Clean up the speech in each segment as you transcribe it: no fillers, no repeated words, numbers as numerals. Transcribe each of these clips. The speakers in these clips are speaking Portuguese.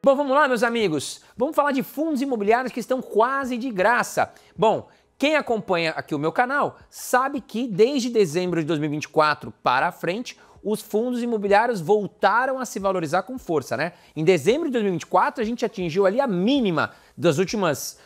Bom, vamos lá, meus amigos. Vamos falar de fundos imobiliários que estão quase de graça. Bom, quem acompanha aqui o meu canal sabe que desde dezembro de 2024 para frente, os fundos imobiliários voltaram a se valorizar com força, né? Em dezembro de 2024, a gente atingiu ali a mínima dos últimos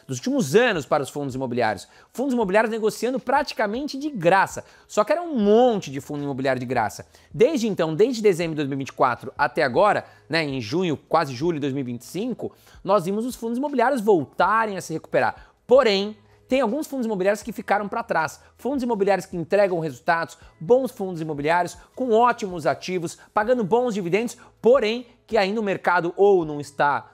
anos para os fundos imobiliários. Fundos imobiliários negociando praticamente de graça. Só que era um monte de fundo imobiliário de graça. Desde então, desde dezembro de 2024 até agora, né, em junho, quase julho de 2025, nós vimos os fundos imobiliários voltarem a se recuperar. Porém, tem alguns fundos imobiliários que ficaram para trás. Fundos imobiliários que entregam resultados, bons fundos imobiliários, com ótimos ativos, pagando bons dividendos, porém que ainda o mercado ou não está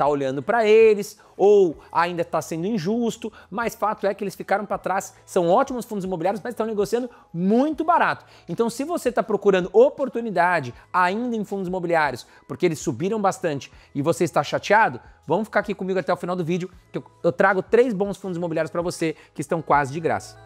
olhando para eles, ou ainda está sendo injusto, mas fato é que eles ficaram para trás, são ótimos fundos imobiliários, mas estão negociando muito barato. Então, se você está procurando oportunidade ainda em fundos imobiliários, porque eles subiram bastante e você está chateado, vamos ficar aqui comigo até o final do vídeo, que eu trago 3 bons fundos imobiliários para você que estão quase de graça.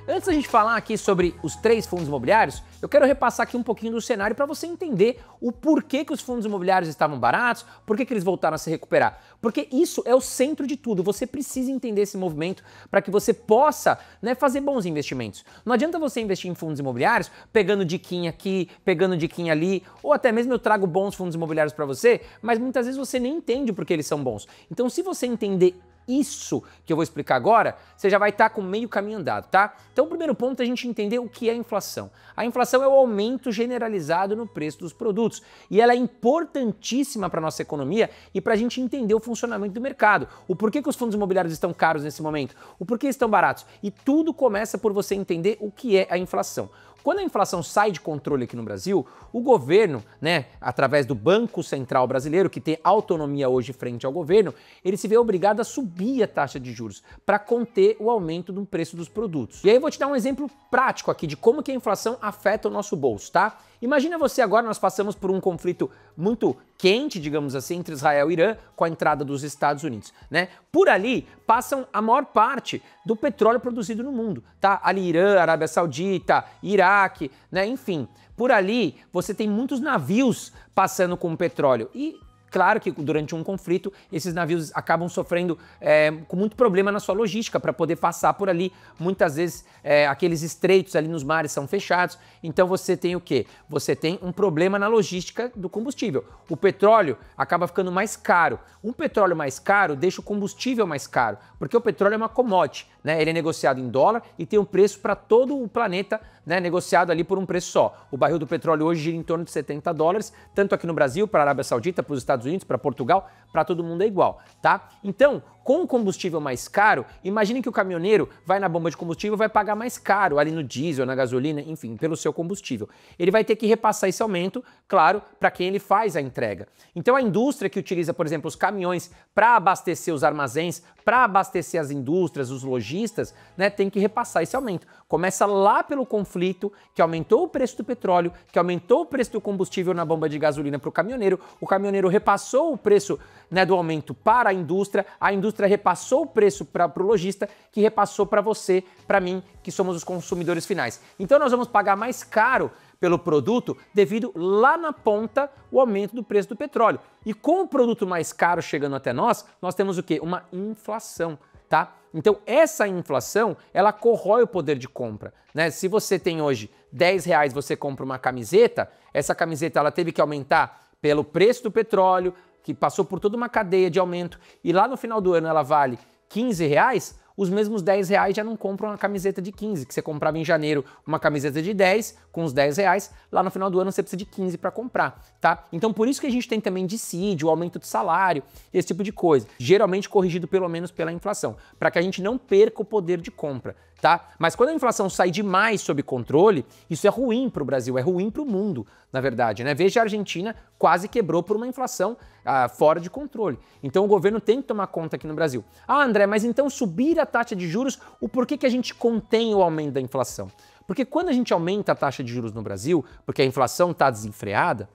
Antes da gente falar aqui sobre os 3 fundos imobiliários, eu quero repassar aqui um pouquinho do cenário para você entender o porquê que os fundos imobiliários estavam baratos, por que eles voltaram a se recuperar. Porque isso é o centro de tudo, você precisa entender esse movimento para que você possa, fazer bons investimentos. Não adianta você investir em fundos imobiliários pegando diquinha aqui, pegando diquinha ali, ou até mesmo eu trago bons fundos imobiliários para você, mas muitas vezes você nem entende por que eles são bons. Então, se você entender isso que eu vou explicar agora, você já vai estar com meio caminho andado, tá? Então o primeiro ponto é a gente entender o que é inflação. A inflação é o aumento generalizado no preço dos produtos e ela é importantíssima para a nossa economia e para a gente entender o funcionamento do mercado. O porquê que os fundos imobiliários estão caros nesse momento, o porquê estão baratos. E tudo começa por você entender o que é a inflação. Quando a inflação sai de controle aqui no Brasil, o governo, através do Banco Central Brasileiro, que tem autonomia hoje frente ao governo, ele se vê obrigado a subir a taxa de juros para conter o aumento do preço dos produtos. E aí eu vou te dar um exemplo prático aqui de como que a inflação afeta o nosso bolso, tá? Imagina você agora, nós passamos por um conflito muito quente, digamos assim, entre Israel e Irã, com a entrada dos Estados Unidos, né? Por ali passam a maior parte do petróleo produzido no mundo, tá? Ali Irã, Arábia Saudita, Iraque, enfim. Por ali você tem muitos navios passando com petróleo e claro que durante um conflito, esses navios acabam sofrendo com muito problema na sua logística para poder passar por ali. Muitas vezes aqueles estreitos ali nos mares são fechados, então você tem o quê? Você tem um problema na logística do combustível. O petróleo acaba ficando mais caro. Um petróleo mais caro deixa o combustível mais caro, porque o petróleo é uma commodity, ele é negociado em dólar e tem um preço para todo o planeta, negociado ali por um preço só. O barril do petróleo hoje gira em torno de $70, tanto aqui no Brasil, para a Arábia Saudita, para os Estados Unidos, para Portugal, para todo mundo é igual, tá? Então, com o combustível mais caro, imagine que o caminhoneiro vai na bomba de combustível e vai pagar mais caro ali no diesel, na gasolina, enfim, pelo seu combustível. Ele vai ter que repassar esse aumento, claro, para quem ele faz a entrega. Então a indústria que utiliza, por exemplo, os caminhões para abastecer os armazéns, para abastecer as indústrias, os lojistas, tem que repassar esse aumento. Começa lá pelo conflito, que aumentou o preço do petróleo, que aumentou o preço do combustível na bomba de gasolina para o caminhoneiro repassou o preço do aumento para a indústria repassou o preço para o lojista, que repassou para você, para mim, que somos os consumidores finais. Então nós vamos pagar mais caro pelo produto devido lá na ponta o aumento do preço do petróleo. E com o produto mais caro chegando até nós temos o quê? Uma inflação, tá? Então essa inflação, ela corrói o poder de compra, Se você tem hoje R$10, você compra uma camiseta, essa camiseta ela teve que aumentar pelo preço do petróleo, que passou por toda uma cadeia de aumento, e lá no final do ano ela vale R$15, os mesmos R$10 já não compram uma camiseta de 15, que você comprava em janeiro uma camiseta de 10, com os R$10, lá no final do ano você precisa de 15 para comprar, tá? Então por isso que a gente tem também dissídio, aumento de salário, esse tipo de coisa, geralmente corrigido pelo menos pela inflação, para que a gente não perca o poder de compra, tá? Mas quando a inflação sai demais sob controle, isso é ruim para o Brasil, é ruim para o mundo, na verdade, Veja a Argentina quase quebrou por uma inflação fora de controle. Então o governo tem que tomar conta aqui no Brasil. Ah, André, mas então subir a taxa de juros, o porquê que a gente contém o aumento da inflação? Porque quando a gente aumenta a taxa de juros no Brasil, porque a inflação está desenfreada,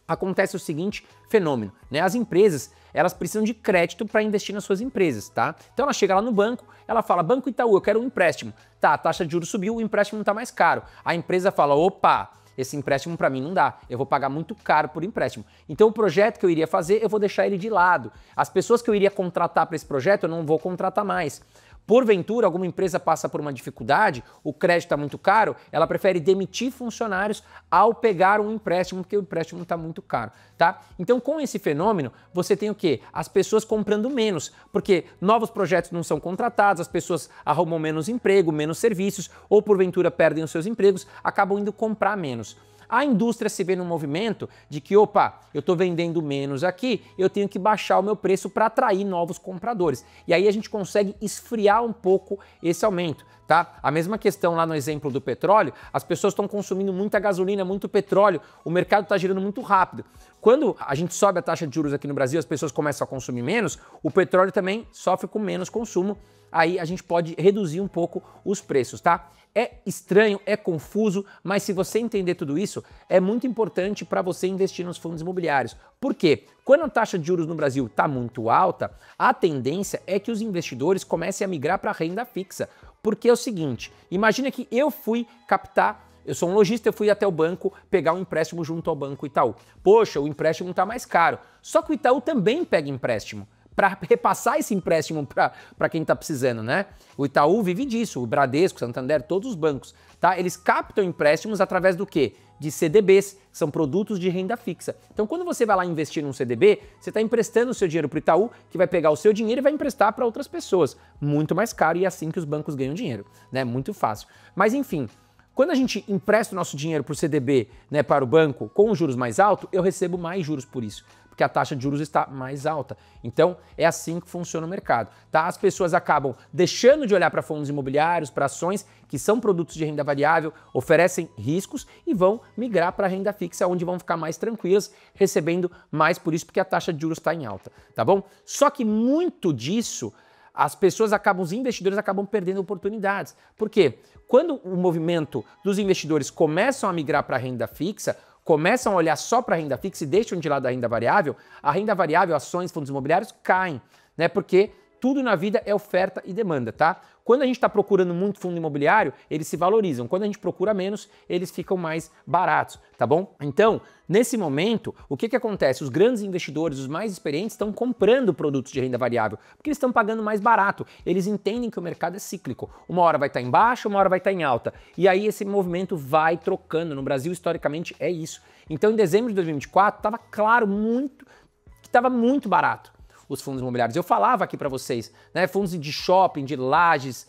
acontece o seguinte fenômeno, As empresas, elas precisam de crédito para investir nas suas empresas, tá? Então ela chega lá no banco, ela fala, Banco Itaú, eu quero um empréstimo. Tá, a taxa de juros subiu, o empréstimo não está mais caro. A empresa fala, opa, esse empréstimo para mim não dá, eu vou pagar muito caro por empréstimo. Então o projeto que eu iria fazer, eu vou deixar ele de lado. As pessoas que eu iria contratar para esse projeto, eu não vou contratar mais. Porventura, alguma empresa passa por uma dificuldade, o crédito está muito caro, ela prefere demitir funcionários ao pegar um empréstimo, porque o empréstimo está muito caro, tá? Então, com esse fenômeno, você tem o quê? As pessoas comprando menos, porque novos projetos não são contratados, as pessoas arrumam menos emprego, menos serviços, ou porventura perdem os seus empregos, acabam indo comprar menos. A indústria se vê num movimento de que, opa, eu estou vendendo menos aqui, eu tenho que baixar o meu preço para atrair novos compradores. E aí a gente consegue esfriar um pouco esse aumento, tá? A mesma questão lá no exemplo do petróleo, as pessoas estão consumindo muita gasolina, muito petróleo, o mercado está girando muito rápido. Quando a gente sobe a taxa de juros aqui no Brasil, as pessoas começam a consumir menos, o petróleo também sofre com menos consumo, aí a gente pode reduzir um pouco os preços, tá? É estranho, é confuso, mas se você entender tudo isso, é muito importante para você investir nos fundos imobiliários. Por quê? Quando a taxa de juros no Brasil está muito alta, a tendência é que os investidores comecem a migrar para a renda fixa. Porque é o seguinte, imagina que eu fui captar, eu sou um lojista, eu fui até o banco pegar um empréstimo junto ao Banco Itaú. Poxa, o empréstimo está mais caro. Só que o Itaú também pega empréstimo para repassar esse empréstimo para quem está precisando, né? O Itaú vive disso, o Bradesco, Santander, todos os bancos, tá? Eles captam empréstimos através do quê? De CDBs, que são produtos de renda fixa. Então, quando você vai lá investir num CDB, você está emprestando o seu dinheiro para o Itaú, que vai pegar o seu dinheiro e vai emprestar para outras pessoas. Muito mais caro e é assim que os bancos ganham dinheiro, né? Muito fácil. Mas, enfim, quando a gente empresta o nosso dinheiro para o CDB, né, para o banco, com os juros mais altos, eu recebo mais juros por isso, porque a taxa de juros está mais alta. Então, é assim que funciona o mercado, tá? As pessoas acabam deixando de olhar para fundos imobiliários, para ações, que são produtos de renda variável, oferecem riscos e vão migrar para a renda fixa, onde vão ficar mais tranquilas, recebendo mais por isso, porque a taxa de juros está em alta, tá bom? Só que muito disso, as pessoas acabam, os investidores acabam perdendo oportunidades. Por quê? Quando o movimento dos investidores começam a migrar para a renda fixa, começam a olhar só para a renda fixa e deixam de lado a renda variável, ações, fundos imobiliários caem, né? Porque tudo na vida é oferta e demanda, tá? Quando a gente está procurando muito fundo imobiliário, eles se valorizam. Quando a gente procura menos, eles ficam mais baratos, tá bom? Então, nesse momento, o que acontece? Os grandes investidores, os mais experientes, estão comprando produtos de renda variável, porque eles estão pagando mais barato. Eles entendem que o mercado é cíclico. Uma hora vai estar em baixa, uma hora vai estar em alta. E aí esse movimento vai trocando. No Brasil, historicamente, é isso. Então, em dezembro de 2024, estava claro que estava muito barato os fundos imobiliários. Eu falava aqui para vocês, né, fundos de shopping, de lajes,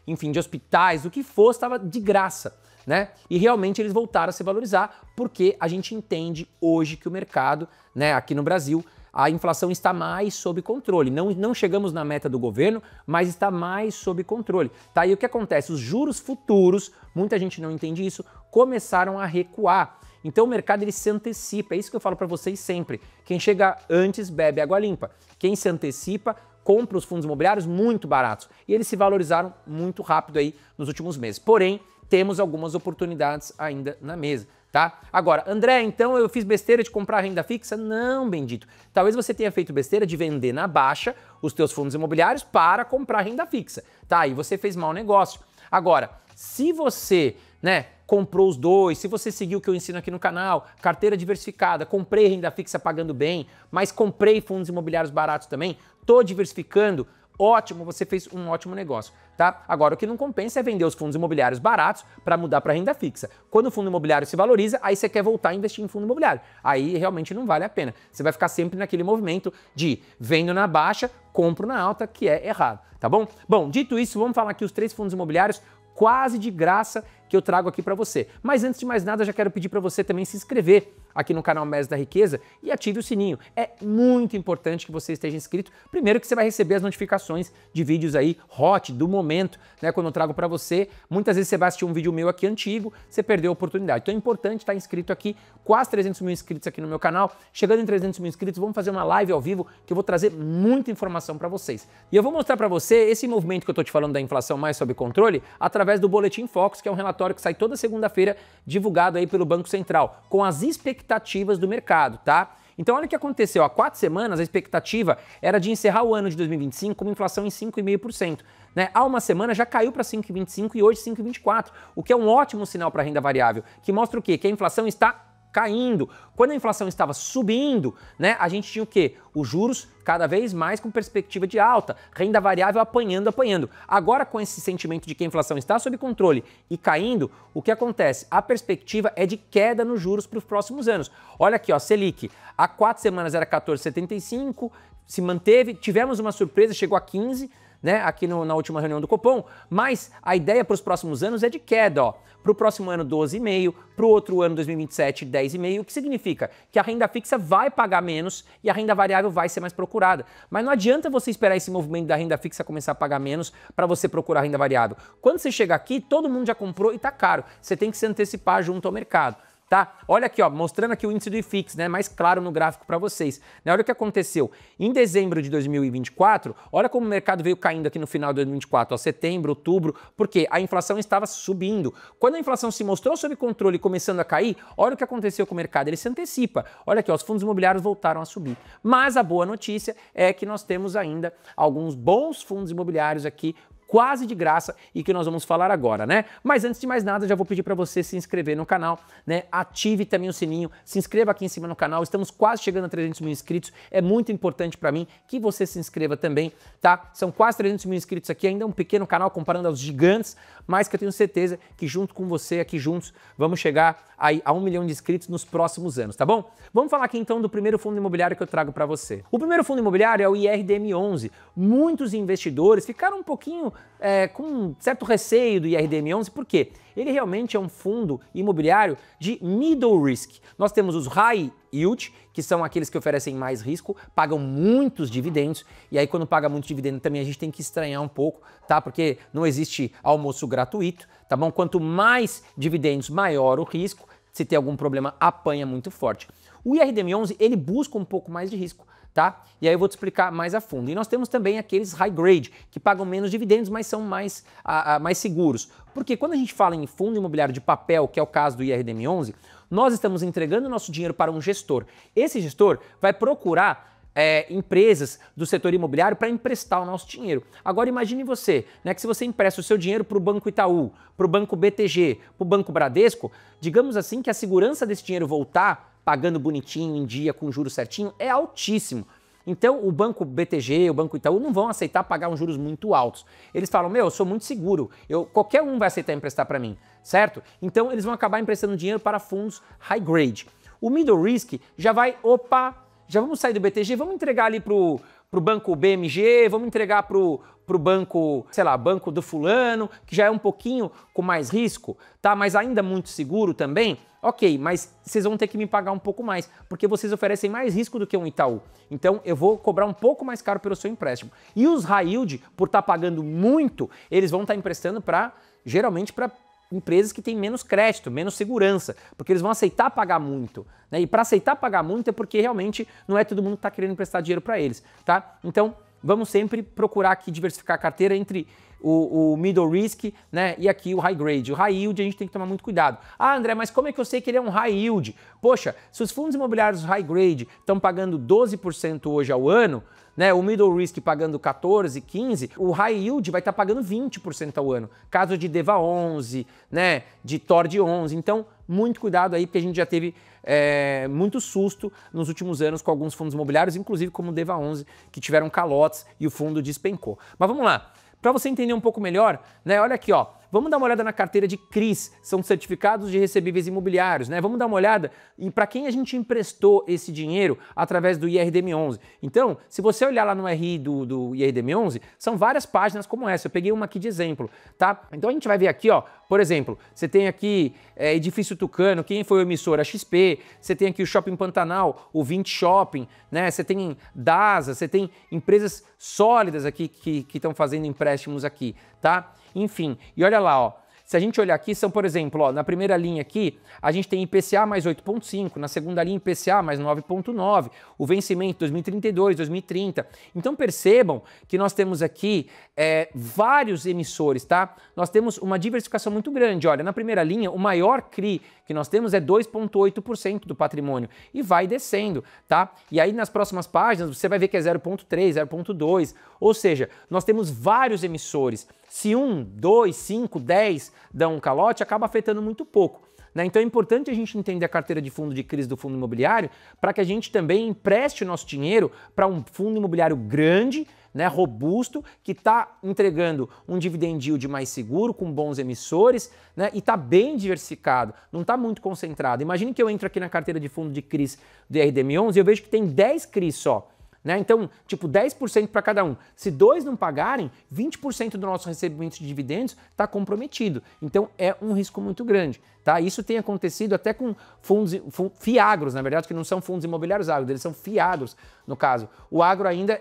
enfim, de hospitais, do que fosse, estava de graça, né? E realmente eles voltaram a se valorizar porque a gente entende hoje que o mercado, né, aqui no Brasil, a inflação está mais sob controle. Não chegamos na meta do governo, mas está mais sob controle. Tá? E o que acontece? Os juros futuros, muita gente não entende isso, começaram a recuar. Então o mercado ele se antecipa, é isso que eu falo para vocês sempre. Quem chega antes bebe água limpa. Quem se antecipa compra os fundos imobiliários muito baratos. E eles se valorizaram muito rápido aí nos últimos meses. Porém, temos algumas oportunidades ainda na mesa, tá? Agora, André, então eu fiz besteira de comprar renda fixa? Não, bendito. Talvez você tenha feito besteira de vender na baixa os teus fundos imobiliários para comprar renda fixa, tá? Aí você fez mau negócio. Agora, se você, né, comprou os dois, se você seguiu o que eu ensino aqui no canal, carteira diversificada, comprei renda fixa pagando bem, mas comprei fundos imobiliários baratos também, tô diversificando, ótimo, você fez um ótimo negócio, tá? Agora, o que não compensa é vender os fundos imobiliários baratos para mudar para renda fixa. Quando o fundo imobiliário se valoriza, aí você quer voltar a investir em fundo imobiliário. Aí realmente não vale a pena. Você vai ficar sempre naquele movimento de vendo na baixa, compro na alta, que é errado, tá bom? Bom, dito isso, vamos falar aqui os 3 fundos imobiliários quase de graça que eu trago aqui para você. Mas antes de mais nada, já quero pedir para você também se inscrever aqui no canal Mestres da Riqueza e ative o sininho. É muito importante que você esteja inscrito. Primeiro que você vai receber as notificações de vídeos aí hot do momento, né, quando eu trago para você. Muitas vezes você vai assistir um vídeo meu aqui antigo, você perdeu a oportunidade. Então é importante estar inscrito aqui, quase 300 mil inscritos aqui no meu canal. Chegando em 300 mil inscritos, vamos fazer uma live ao vivo que eu vou trazer muita informação para vocês. E eu vou mostrar para você esse movimento que eu estou te falando da inflação mais sob controle através do Boletim Focus, que é um relatório que sai toda segunda-feira, divulgado aí pelo Banco Central, com as expectativas do mercado, tá? Então olha o que aconteceu, há 4 semanas a expectativa era de encerrar o ano de 2025 com uma inflação em 5,5%. né? Há uma semana já caiu para 5,25 e hoje 5,24, o que é um ótimo sinal para a renda variável, que mostra o quê? Que a inflação está caindo. Quando a inflação estava subindo, né, a gente tinha o quê? Os juros cada vez mais com perspectiva de alta, renda variável apanhando. Agora, com esse sentimento de que a inflação está sob controle e caindo, o que acontece? A perspectiva é de queda nos juros para os próximos anos. Olha aqui, ó, Selic, há 4 semanas era 14,75, se manteve, tivemos uma surpresa, chegou a 15, né, aqui na última reunião do Copom, mas a ideia para os próximos anos é de queda, ó. Para o próximo ano 12,5, para o outro ano 2027 10,5, o que significa que a renda fixa vai pagar menos e a renda variável vai ser mais procurada. Mas não adianta você esperar esse movimento da renda fixa começar a pagar menos para você procurar renda variável. Quando você chega aqui, todo mundo já comprou e está caro. Você tem que se antecipar junto ao mercado. Tá? Olha aqui, ó, mostrando aqui o índice do IFIX, né, mais claro no gráfico para vocês. Né, olha o que aconteceu. Em dezembro de 2024, olha como o mercado veio caindo aqui no final de 2024, ó, setembro, outubro, porque a inflação estava subindo. Quando a inflação se mostrou sob controle e começando a cair, olha o que aconteceu com o mercado, ele se antecipa. Olha aqui, ó, os fundos imobiliários voltaram a subir. Mas a boa notícia é que nós temos ainda alguns bons fundos imobiliários aqui quase de graça e que nós vamos falar agora, né? Mas antes de mais nada, já vou pedir para você se inscrever no canal, né? Ative também o sininho, se inscreva aqui em cima no canal, estamos quase chegando a 300 mil inscritos, é muito importante para mim que você se inscreva também, tá? São quase 300 mil inscritos aqui, ainda é um pequeno canal comparando aos gigantes, mas que eu tenho certeza que junto com você aqui juntos, vamos chegar aí a 1 milhão de inscritos nos próximos anos, tá bom? Vamos falar aqui então do primeiro fundo imobiliário que eu trago para você. O primeiro fundo imobiliário é o IRDM11. Muitos investidores ficaram um pouquinho com um certo receio do IRDM11, por quê? Ele realmente é um fundo imobiliário de middle risk. Nós temos os high yield, que são aqueles que oferecem mais risco, pagam muitos dividendos, e aí quando paga muito dividendo também a gente tem que estranhar um pouco, tá? Porque não existe almoço gratuito, tá bom? Quanto mais dividendos, maior o risco, se tem algum problema, apanha muito forte. O IRDM11, ele busca um pouco mais de risco, tá? E aí eu vou te explicar mais a fundo. E nós temos também aqueles high grade, que pagam menos dividendos, mas são mais seguros. Porque quando a gente fala em fundo imobiliário de papel, que é o caso do IRDM11, nós estamos entregando o nosso dinheiro para um gestor. Esse gestor vai procurar empresas do setor imobiliário para emprestar o nosso dinheiro. Agora imagine você, né, que se você empresta o seu dinheiro para o Banco Itaú, para o Banco BTG, para o Banco Bradesco, digamos assim que a segurança desse dinheiro voltar pagando bonitinho, em dia, com juros certinho, é altíssimo. Então o Banco BTG, o Banco Itaú não vão aceitar pagar uns juros muito altos. Eles falam, meu, eu sou muito seguro, qualquer um vai aceitar emprestar para mim, certo? Então eles vão acabar emprestando dinheiro para fundos high grade. O middle risk já vai, já vamos sair do BTG, vamos entregar ali pro Banco BMG, vamos entregar pro banco, sei lá, Banco do fulano, que já é um pouquinho com mais risco, tá? Mas ainda muito seguro também. Ok, mas vocês vão ter que me pagar um pouco mais, porque vocês oferecem mais risco do que um Itaú. Então eu vou cobrar um pouco mais caro pelo seu empréstimo. E os high yield, por estar pagando muito, eles vão estar emprestando geralmente para empresas que têm menos crédito, menos segurança, porque eles vão aceitar pagar muito, né? E para aceitar pagar muito é porque realmente não é todo mundo que está querendo emprestar dinheiro para eles, tá? Então vamos sempre procurar aqui diversificar a carteira entre o middle risk, né, e aqui o high grade. O high yield a gente tem que tomar muito cuidado. Ah, André, mas como é que eu sei que ele é um high yield? Poxa, se os fundos imobiliários high grade estão pagando 12% hoje ao ano, né, o middle risk pagando 14, 15, o high yield vai estar pagando 20% ao ano. Caso de DEVA 11, né, de TORD 11. Então, muito cuidado aí, porque a gente já teve muito susto nos últimos anos com alguns fundos imobiliários, inclusive como o DEVA 11, que tiveram calotes e o fundo despencou. Mas vamos lá. Para você entender um pouco melhor, né, olha aqui, ó, vamos dar uma olhada na carteira de CRIs, são certificados de recebíveis imobiliários, né? Vamos dar uma olhada em para quem a gente emprestou esse dinheiro através do IRDM11. Então, se você olhar lá no RI do IRDM11, são várias páginas como essa. Eu peguei uma aqui de exemplo, tá? Então a gente vai ver aqui, ó, por exemplo, você tem aqui Edifício Tucano, quem foi o emissor? A XP. Você tem aqui o Shopping Pantanal, o 20 Shopping, né? Você tem DASA, você tem empresas sólidas aqui que estão fazendo empréstimos aqui, tá? Enfim, e olha lá, ó. Se a gente olhar aqui, são, por exemplo, ó, na primeira linha aqui, a gente tem IPCA mais 8,5, na segunda linha IPCA mais 9,9, o vencimento 2032, 2030. Então percebam que nós temos aqui vários emissores, tá? Nós temos uma diversificação muito grande. Olha, na primeira linha, o maior CRI que nós temos é 2,8% do patrimônio e vai descendo, tá? E aí nas próximas páginas você vai ver que é 0,3, 0,2, ou seja, nós temos vários emissores. Se 1, 2, 5, 10 dão um calote, acaba afetando muito pouco. Né? Então é importante a gente entender a carteira de fundo de crise do fundo imobiliário para que a gente também empreste o nosso dinheiro para um fundo imobiliário grande, né, robusto, que está entregando um dividend yield mais seguro, com bons emissores, né, e está bem diversificado, não está muito concentrado. Imagine que eu entro aqui na carteira de fundo de CRIs do IRDM11 e eu vejo que tem 10 CRIs só. Né? Então, tipo, 10% para cada um. Se 2 não pagarem, 20% do nosso recebimento de dividendos está comprometido. Então, é um risco muito grande. Tá? Isso tem acontecido até com fiagros, na verdade, que não são fundos imobiliários agros, eles são fiagros, no caso. O agro ainda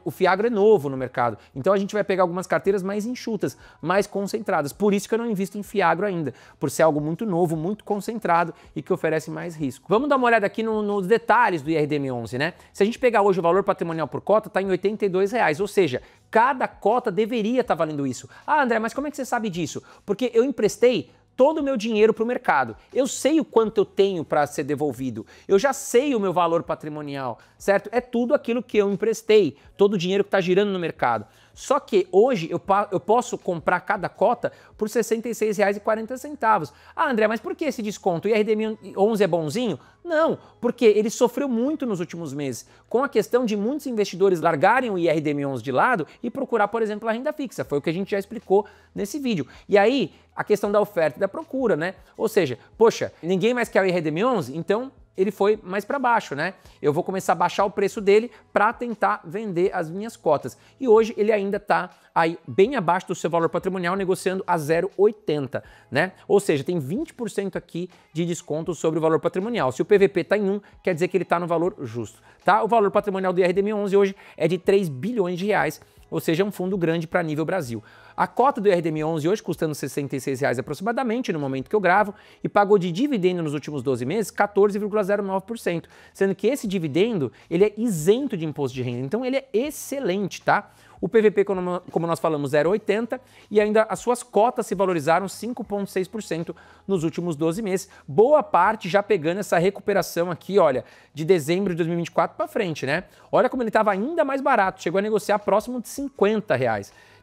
o fiagro é novo no mercado. Então, a gente vai pegar algumas carteiras mais enxutas, mais concentradas. Por isso que eu não invisto em fiagro ainda, por ser algo muito novo, muito concentrado e que oferece mais risco. Vamos dar uma olhada aqui nos detalhes do IRDM11, né? Se a gente pegar hoje o valor patrimonial por cota, está em R$ 82, ou seja, cada cota deveria estar valendo isso. Ah, André, mas como é que você sabe disso? Porque eu emprestei todo o meu dinheiro para o mercado. Eu sei o quanto eu tenho para ser devolvido. Eu já sei o meu valor patrimonial, certo? É tudo aquilo que eu emprestei, todo o dinheiro que está girando no mercado. Só que hoje eu posso comprar cada cota por R$ 66,40. Ah, André, mas por que esse desconto? O IRDM11 é bonzinho? Não, porque ele sofreu muito nos últimos meses, com a questão de muitos investidores largarem o IRDM11 de lado e procurar, por exemplo, a renda fixa. Foi o que a gente já explicou nesse vídeo. E aí, a questão da oferta e da procura, né? Ou seja, poxa, ninguém mais quer o IRDM11, então ele foi mais para baixo, né? Eu vou começar a baixar o preço dele para tentar vender as minhas cotas. E hoje ele ainda está aí bem abaixo do seu valor patrimonial, negociando a 0,80, né? Ou seja, tem 20% aqui de desconto sobre o valor patrimonial. Se o PVP está em 1, quer dizer que ele está no valor justo, tá? O valor patrimonial do IRDM11 hoje é de 3 bilhões de reais, ou seja, é um fundo grande para nível Brasil. A cota do IRDM11 hoje custando R$ 66 aproximadamente no momento que eu gravo e pagou de dividendo nos últimos 12 meses 14,09%, sendo que esse dividendo ele é isento de imposto de renda, então ele é excelente, tá? O PVP, como nós falamos, 0,80 e ainda as suas cotas se valorizaram 5,6% nos últimos 12 meses. Boa parte já pegando essa recuperação aqui, olha, de dezembro de 2024 para frente, né? Olha como ele estava ainda mais barato, chegou a negociar próximo de R$ 50.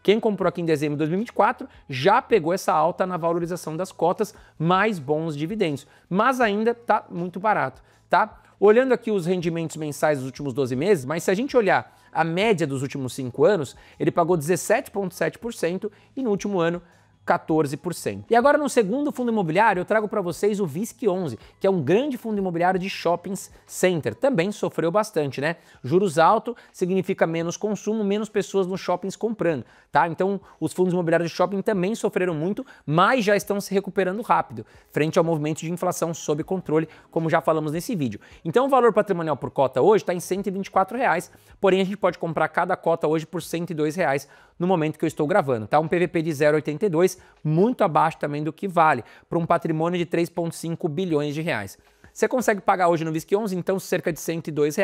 Quem comprou aqui em dezembro de 2024 já pegou essa alta na valorização das cotas, mais bons dividendos, mas ainda está muito barato, tá? Olhando aqui os rendimentos mensais dos últimos 12 meses, mas se a gente olhar a média dos últimos 5 anos, ele pagou 17,7% e no último ano 14%. E agora no segundo fundo imobiliário eu trago para vocês o VISC11, que é um grande fundo imobiliário de shopping center. Também sofreu bastante, né? Juros altos significa menos consumo, menos pessoas nos shoppings comprando, tá? Então os fundos imobiliários de shopping também sofreram muito, mas já estão se recuperando rápido, frente ao movimento de inflação sob controle, como já falamos nesse vídeo. Então o valor patrimonial por cota hoje está em R$ 124, porém a gente pode comprar cada cota hoje por R$ 102 no momento que eu estou gravando, tá? Um PVP de 0,82, muito abaixo também do que vale, para um patrimônio de 3,5 bilhões de reais. Você consegue pagar hoje no VISC11, então, cerca de R$ 102,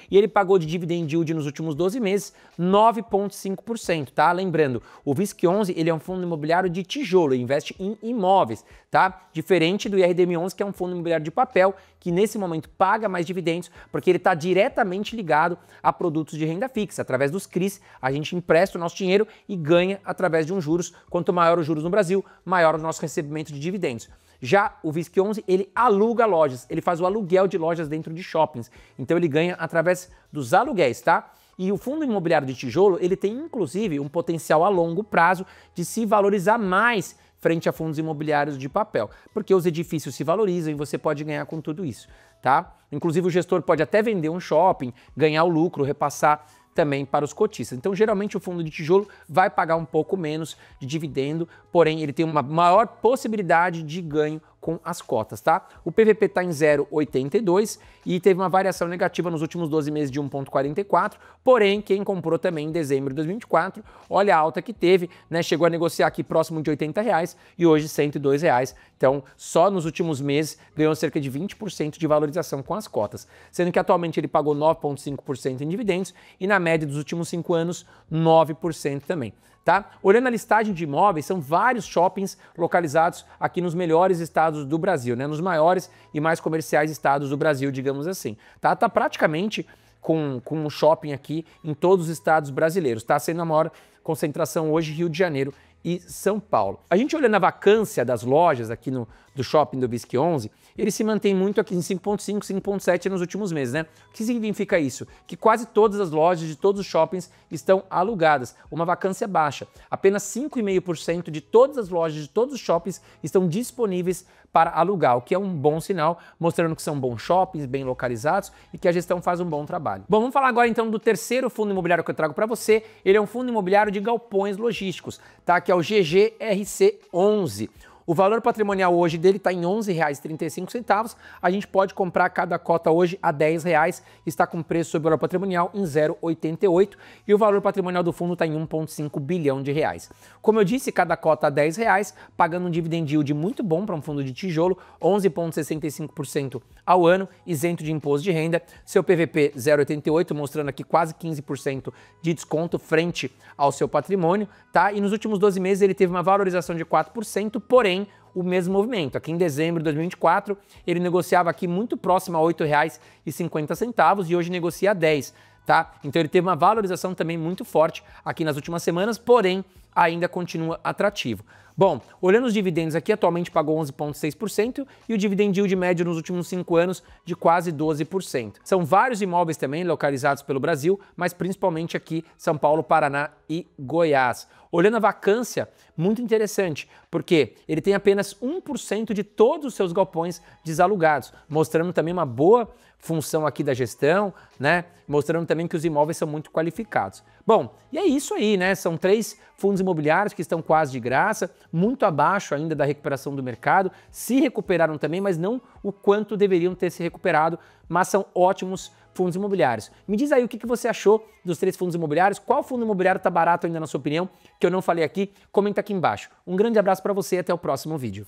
e ele pagou de dividend yield nos últimos 12 meses 9,5%, tá? Lembrando, o VISC11, ele é um fundo imobiliário de tijolo, ele investe em imóveis, tá? Diferente do IRDM11, que é um fundo imobiliário de papel, que nesse momento paga mais dividendos, porque ele está diretamente ligado a produtos de renda fixa. Através dos CRIs, a gente empresta o nosso dinheiro e ganha através de juros. Quanto maior os juros no Brasil, maior o nosso recebimento de dividendos. Já o VISC11, ele aluga lojas, ele faz o aluguel de lojas dentro de shoppings. Então ele ganha através dos aluguéis, tá? E o fundo imobiliário de tijolo, ele tem inclusive um potencial a longo prazo de se valorizar mais frente a fundos imobiliários de papel, porque os edifícios se valorizam e você pode ganhar com tudo isso, tá? Inclusive o gestor pode até vender um shopping, ganhar o lucro, repassar também para os cotistas. Então, geralmente, o fundo de tijolo vai pagar um pouco menos de dividendo, porém, ele tem uma maior possibilidade de ganho com as cotas, tá? O PVP está em 0,82 e teve uma variação negativa nos últimos 12 meses de 1,44, porém, quem comprou também em dezembro de 2024, olha a alta que teve, né? Chegou a negociar aqui próximo de R$80 e hoje R$102. Então, só nos últimos meses ganhou cerca de 20% de valorização com as cotas, sendo que atualmente ele pagou 9,5% em dividendos e na média dos últimos 5 anos, 9% também. Tá? Olhando a listagem de imóveis, são vários shoppings localizados aqui nos melhores estados do Brasil, né? Nos maiores e mais comerciais estados do Brasil, digamos assim. Tá praticamente com um shopping aqui em todos os estados brasileiros. Está sendo a maior concentração hoje Rio de Janeiro e São Paulo. A gente olhando a vacância das lojas aqui do shopping do BISC 11, ele se mantém muito aqui em 5,5, 5,7 nos últimos meses, né? O que significa isso? Que quase todas as lojas de todos os shoppings estão alugadas, uma vacância baixa. Apenas 5,5% de todas as lojas de todos os shoppings estão disponíveis para alugar, o que é um bom sinal, mostrando que são bons shoppings, bem localizados e que a gestão faz um bom trabalho. Bom, vamos falar agora então do terceiro fundo imobiliário que eu trago para você. Ele é um fundo imobiliário de galpões logísticos, tá? Que é o GGRC11. O valor patrimonial hoje dele está em R$ 11,35. A gente pode comprar cada cota hoje a R$ 10, está com preço sobre o valor patrimonial em 0,88 e o valor patrimonial do fundo está em 1,5 bilhão de reais. Como eu disse, cada cota a R$ 10, pagando um dividend yield muito bom para um fundo de tijolo, 11,65% ao ano, isento de imposto de renda, seu PVP 0,88, mostrando aqui quase 15% de desconto frente ao seu patrimônio, tá? E nos últimos 12 meses ele teve uma valorização de 4%, porém, o mesmo movimento. Aqui em dezembro de 2024, ele negociava aqui muito próximo a R$ 8,50 e hoje negocia a 10, tá? Então ele teve uma valorização também muito forte aqui nas últimas semanas, porém ainda continua atrativo. Bom, olhando os dividendos aqui, atualmente pagou 11,6% e o dividend yield médio nos últimos 5 anos de quase 12%. São vários imóveis também localizados pelo Brasil, mas principalmente aqui São Paulo, Paraná e Goiás. Olhando a vacância, muito interessante, porque ele tem apenas 1% de todos os seus galpões desalugados, mostrando também uma boa função aqui da gestão, né? Mostrando também que os imóveis são muito qualificados. Bom, e é isso aí, né? São 3 fundos imobiliários que estão quase de graça, muito abaixo ainda da recuperação do mercado, se recuperaram também, mas não o quanto deveriam ter se recuperado, mas são ótimos fundos imobiliários. Me diz aí o que você achou dos 3 fundos imobiliários, qual fundo imobiliário está barato ainda na sua opinião, que eu não falei aqui, comenta aqui embaixo. Um grande abraço para você e até o próximo vídeo.